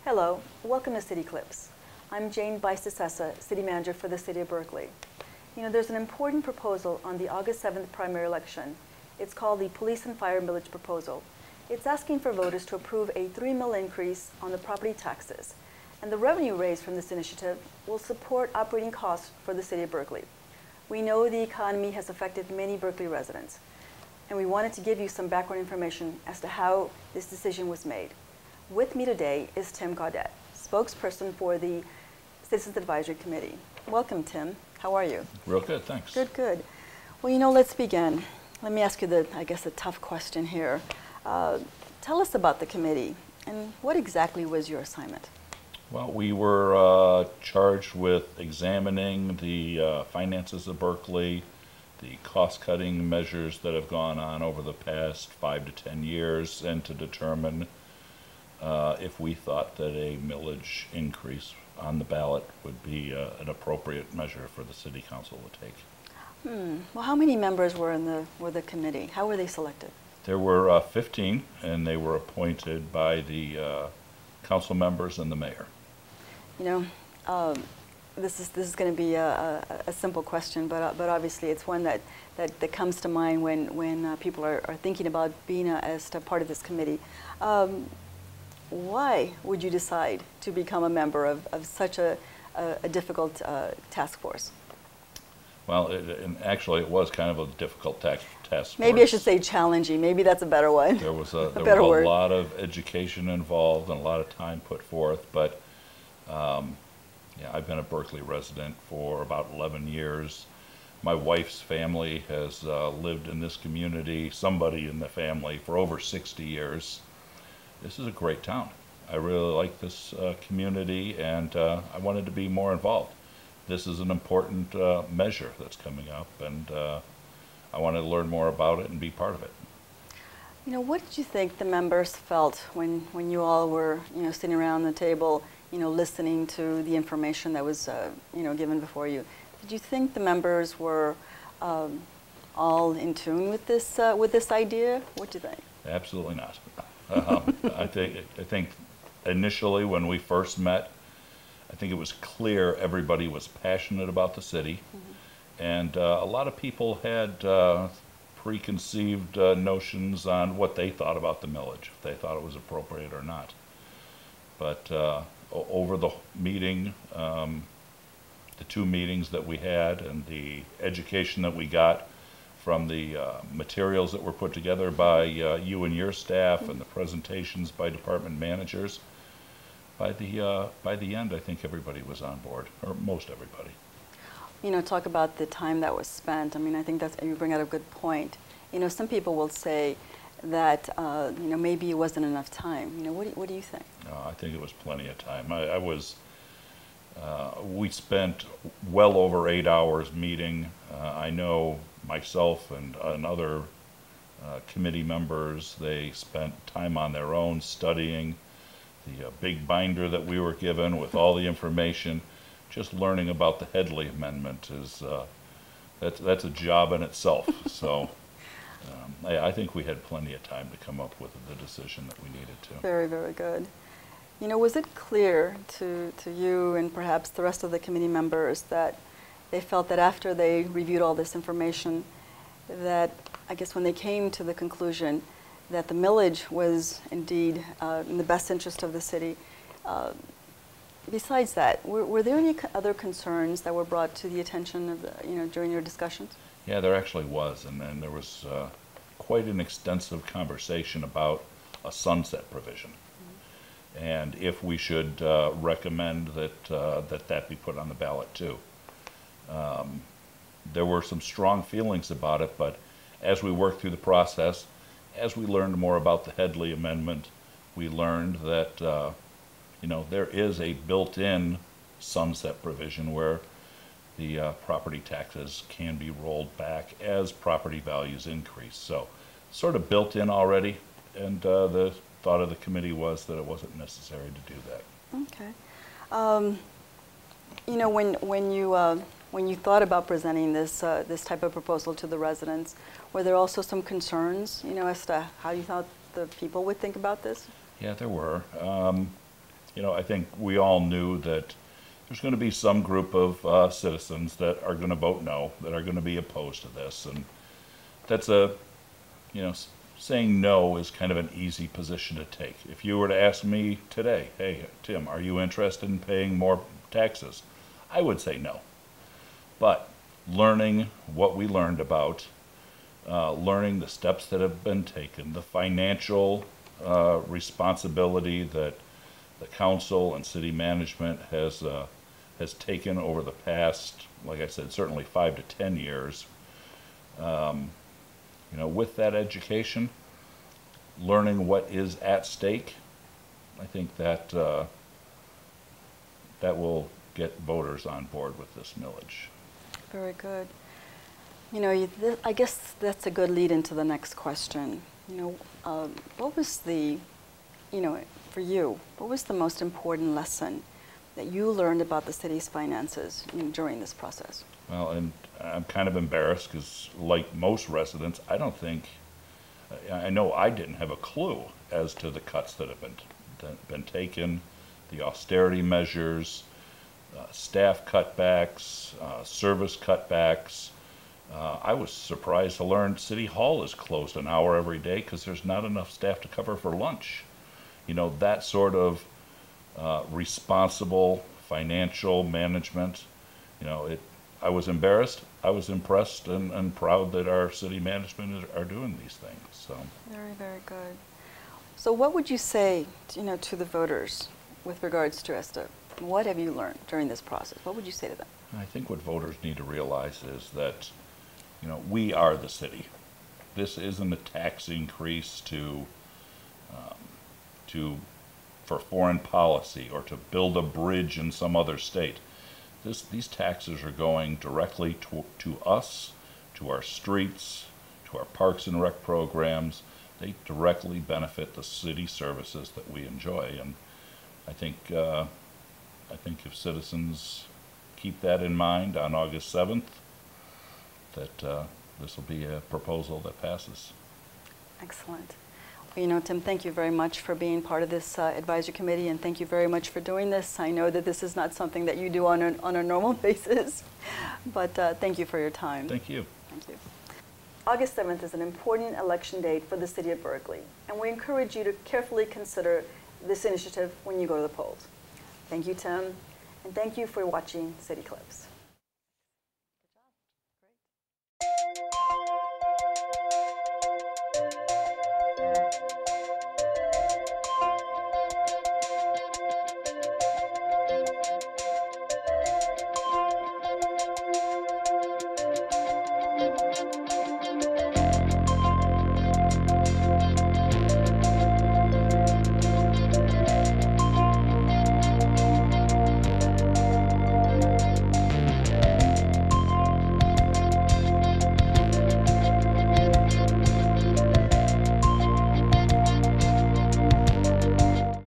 Hello, welcome to City Clips. I'm Jane Bice-DeSessa, City Manager for the City of Berkeley. There's an important proposal on the August 7th primary election. It's called the Police and Fire Millage Proposal. It's asking for voters to approve a 3 mil increase on the property taxes. And the revenue raised from this initiative will support operating costs for the City of Berkeley. We know the economy has affected many Berkeley residents, and we wanted to give you some background information as to how this decision was made. With me today is Tim Gaudette, spokesperson for the Citizens Advisory Committee. Welcome, Tim. How are you? Real good, thanks. Good, good. Well, let's begin. Let me ask you the tough question here. Tell us about the committee, and what exactly was your assignment? Well, we were charged with examining the finances of Berkeley, the cost-cutting measures that have gone on over the past 5 to 10 years, and to determine if we thought that a millage increase on the ballot would be an appropriate measure for the City Council to take. Well, how many members were in the committee? How were they selected? There were 15, and they were appointed by the council members and the mayor. This is going to be a simple question, but obviously it's one that comes to mind when people are thinking about being as a part of this committee. Why would you decide to become a member of such a difficult task force? Well, actually it was kind of a difficult task force. Maybe I should say challenging. Maybe that's a better one. There was a word. lot of education involved and a lot of time put forth, but yeah, I've been a Berkeley resident for about 11 years. My wife's family has lived in this community, somebody in the family, for over 60 years. This is a great town. I really like this community, and I wanted to be more involved. This is an important measure that's coming up, and I wanted to learn more about it and be part of it. What did you think the members felt when you all were, sitting around the table, listening to the information that was, given before you? Did you think the members were all in tune with this idea? What do you think? Absolutely not. I think initially when we first met, I think it was clear everybody was passionate about the city, and a lot of people had preconceived notions on what they thought about the millage, if they thought it was appropriate or not. But over the meeting, the 2 meetings that we had, and the education that we got from the materials that were put together by you and your staff, and the presentations by department managers, by the end, I think everybody was on board, or most everybody. Talk about the time that was spent. I think you bring out a good point. Some people will say that maybe it wasn't enough time. What do you think? I think it was plenty of time. We spent well over 8 hours meeting. I know myself and other committee members, they spent time on their own studying the big binder that we were given with all the information. Just learning about the Headley Amendment is that's a job in itself. So I think we had plenty of time to come up with the decision that we needed to. Very, very good. Was it clear to you and perhaps the rest of the committee members that they felt that after they reviewed all this information, that I guess when they came to the conclusion that the millage was indeed in the best interest of the city, besides that, were there any other concerns that were brought to the attention of during your discussions? Yeah, there actually was, and then there was quite an extensive conversation about a sunset provision, and if we should recommend that be put on the ballot too. There were some strong feelings about it, but as we worked through the process, as we learned more about the Headley Amendment, we learned that there is a built-in sunset provision where the property taxes can be rolled back as property values increase. So sort of built in already, and the thought of the committee was that it wasn't necessary to do that. Okay. When you thought about presenting this type of proposal to the residents, were there also some concerns, as to how you thought the people would think about this? Yeah, there were. I think we all knew that there's going to be some group of citizens that are going to vote no, that are going to be opposed to this, and that's saying no is kind of an easy position to take. If you were to ask me today, hey, Tim, are you interested in paying more taxes? I would say no. But learning what we learned about, learning the steps that have been taken, the financial responsibility that the council and city management has taken over the past, like I said, certainly 5 to 10 years. With that education, learning what is at stake, I think that that will get voters on board with this millage. Very good. I guess that's a good lead into the next question. What was for you, what was the most important lesson that you learned about the city's finances during this process? Well, and I'm kind of embarrassed because, like most residents, I know I didn't have a clue as to the cuts that have been taken, the austerity measures, staff cutbacks, service cutbacks. I was surprised to learn City Hall is closed an hour every day because there's not enough staff to cover for lunch. That sort of responsible financial management, I was embarrassed. I was impressed and proud that our city management are doing these things. So very, very good. So what would you say, to the voters with regards to ESTA? What have you learned during this process? What would you say to them? I think what voters need to realize is that, we are the city. This isn't a tax increase for foreign policy or to build a bridge in some other state. These taxes are going directly to us, to our streets, to our parks and rec programs. They directly benefit the city services that we enjoy, and I think if citizens keep that in mind on August 7th, that this will be a proposal that passes. Excellent. Well, Tim, thank you very much for being part of this advisory committee, and thank you very much for doing this. I know that this is not something that you do on a normal basis, but thank you for your time. Thank you. Thank you. August 7th is an important election date for the city of Berkeley, and we encourage you to carefully consider this initiative when you go to the polls. Thank you, Tim, and thank you for watching City Clips.